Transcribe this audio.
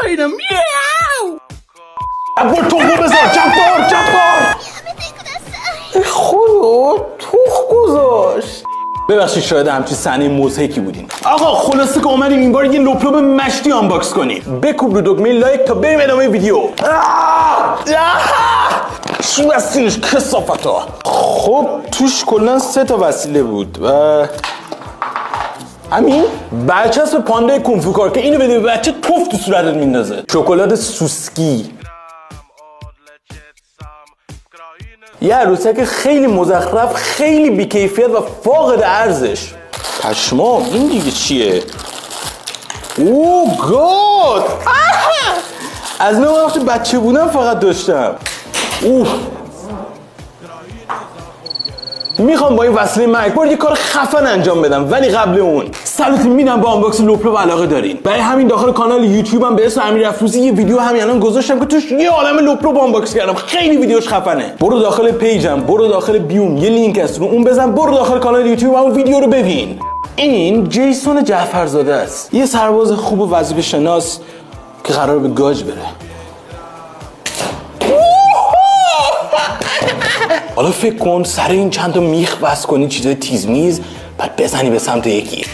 خریدم. برو تخمو بذار. چپار خدا توخ گذاشت. ببخشید شاید همچین صحنه مضحکی بودین. آقا خلاصه که اومدیم این بار یه لپلوب مشتی آنباکس کنیم. بکوب رو دکمه لایک تا بریم ادامه ویدیو. چی بستینش کثافتا. خب توش کلا 3 تا وسیله بود و همین برچسب پاندای کنفو کار که اینو بده به بچه توف تو صورتت میندازه. شکلات سوسکی، یه عروسک خیلی مزخرف، خیلی بیکیفیت و فاقد ارزش. پشمام این دیگه چیه؟ اوه گاد، از نه وقتی بچه بودم فقط داشتم. اوه میخوام با این وسیله مرگبار یه کار خفن انجام بدم، ولی قبل اون سلام میدم با آنباکس لپلوب علاقه دارین. برای همین داخل کانال یوتیوبم به اسم امیر افروزی یه ویدیو همین الان گذاشتم که توش یه عالمه لپلوب آنباکس کردم. خیلی ویدیوش خفنه. برو داخل پیجم، برو داخل بیوم، یه لینک هست رو اون بزن، برو داخل کانال یوتیوبم اون ویدیو رو ببین. این جیسون جعفرزاده است، یه سرباز خوب و وظیفه شناس که قرار به گاج بره. حالا فکر کن سر این چند تا میخ بس کنی، چیزای تیز میز، بعد بزنی به سمت یکی.